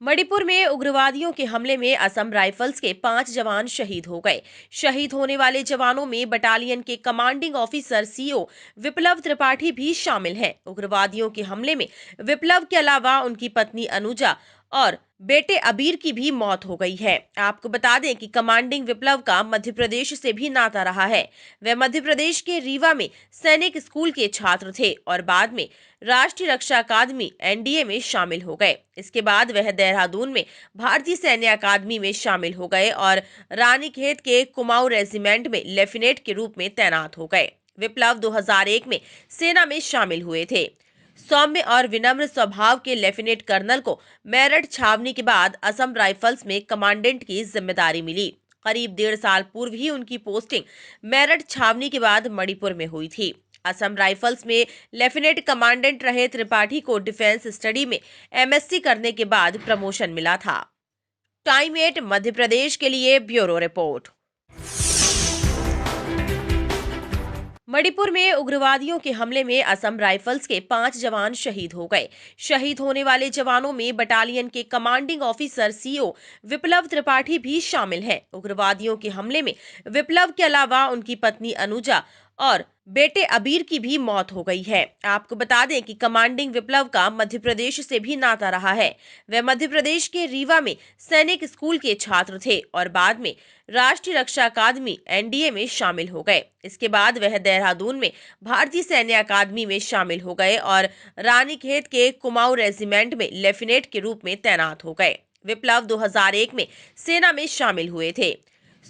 मणिपुर में उग्रवादियों के हमले में असम राइफल्स के 5 जवान शहीद हो गए। शहीद होने वाले जवानों में बटालियन के कमांडिंग ऑफिसर सीओ विप्लव त्रिपाठी भी शामिल हैं। उग्रवादियों के हमले में विप्लव के अलावा उनकी पत्नी अनुजा और बेटे अबीर की भी मौत हो गई है। आपको बता दें कि कमांडिंग विप्लव का मध्य प्रदेश से भी नाता रहा है। वे मध्य प्रदेश के रीवा में सैनिक स्कूल के छात्र थे और बाद में राष्ट्रीय रक्षा अकादमी एनडीए में शामिल हो गए। इसके बाद वह देहरादून में भारतीय सैन्य अकादमी में शामिल हो गए और रानीखेत के कुमाऊं रेजिमेंट में लेफ्टिनेंट के रूप में तैनात हो गए। विप्लव 2001 में सेना में शामिल हुए थे। सौम्य और विनम्र स्वभाव के लेफ्टिनेंट कर्नल को मेरठ छावनी के बाद असम राइफल्स में कमांडेंट की जिम्मेदारी मिली। करीब 1.5 साल पूर्व ही उनकी पोस्टिंग मेरठ छावनी के बाद मणिपुर में हुई थी। असम राइफल्स में लेफ्टिनेंट कमांडेंट रहे त्रिपाठी को डिफेंस स्टडी में एमएससी करने के बाद प्रमोशन मिला था। टाइम 8 मध्य प्रदेश के लिए ब्यूरो रिपोर्ट। मणिपुर में उग्रवादियों के हमले में असम राइफल्स के 5 जवान शहीद हो गए। शहीद होने वाले जवानों में बटालियन के कमांडिंग ऑफिसर सीओ विप्लव त्रिपाठी भी शामिल हैं। उग्रवादियों के हमले में विप्लव के अलावा उनकी पत्नी अनुजा और बेटे अबीर की भी मौत हो गई है। आपको बता दें कि कमांडिंग विप्लव का मध्य प्रदेश से भी नाता रहा है। वे मध्य प्रदेश के रीवा में सैनिक स्कूल के छात्र थे और बाद में राष्ट्रीय रक्षा अकादमी एनडीए में शामिल हो गए। इसके बाद वह देहरादून में भारतीय सैन्य अकादमी में शामिल हो गए और रानीखेत के कुमाऊं रेजिमेंट में लेफ्टिनेंट के रूप में तैनात हो गए। विप्लव 2001 में सेना में शामिल हुए थे।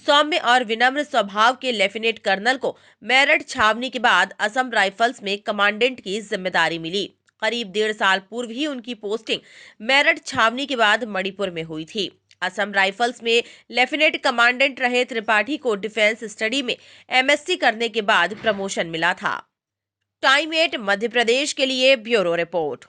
सौम्य और विनम्र स्वभाव के लेफ्टिनेंट कर्नल को मेरठ छावनी के बाद असम राइफल्स में कमांडेंट की जिम्मेदारी मिली। करीब 1.5 साल पूर्व ही उनकी पोस्टिंग मेरठ छावनी के बाद मणिपुर में हुई थी। असम राइफल्स में लेफ्टिनेंट कमांडेंट रहे त्रिपाठी को डिफेंस स्टडी में एमएससी करने के बाद प्रमोशन मिला था। टाइम 8 मध्य प्रदेश के लिए ब्यूरो रिपोर्ट।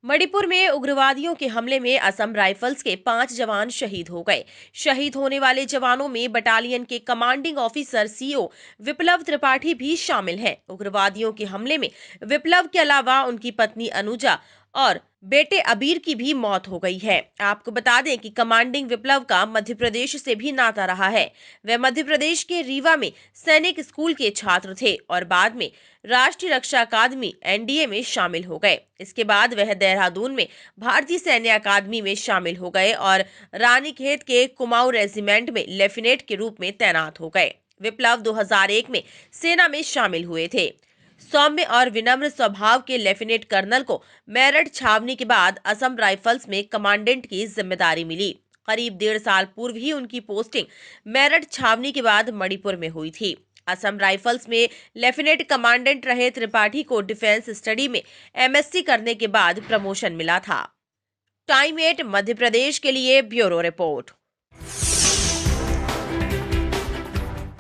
मणिपुर में उग्रवादियों के हमले में असम राइफल्स के 5 जवान शहीद हो गए। शहीद होने वाले जवानों में बटालियन के कमांडिंग ऑफिसर सीओ विप्लव त्रिपाठी भी शामिल हैं। उग्रवादियों के हमले में विप्लव के अलावा उनकी पत्नी अनुजा और बेटे अबीर की भी मौत हो गई है। आपको बता दें कि कमांडिंग विप्लव का मध्य प्रदेश से भी नाता रहा है। वे मध्य प्रदेश के रीवा में सैनिक स्कूल के छात्र थे और बाद में राष्ट्रीय रक्षा अकादमी एनडीए में शामिल हो गए। इसके बाद वह देहरादून में भारतीय सैन्य अकादमी में शामिल हो गए और रानीखेत के कुमाऊं रेजिमेंट में लेफ्टिनेंट के रूप में तैनात हो गए। विप्लव 2001 में सेना में शामिल हुए थे। सौम्य और विनम्र स्वभाव के लेफ्टिनेंट कर्नल को मेरठ छावनी के बाद असम राइफल्स में कमांडेंट की जिम्मेदारी मिली। करीब 1.5 साल पूर्व ही उनकी पोस्टिंग मेरठ छावनी के बाद मणिपुर में हुई थी। असम राइफल्स में लेफ्टिनेंट कमांडेंट रहे त्रिपाठी को डिफेंस स्टडी में एमएससी करने के बाद प्रमोशन मिला था। टाइम 8 मध्य प्रदेश के लिए ब्यूरो रिपोर्ट।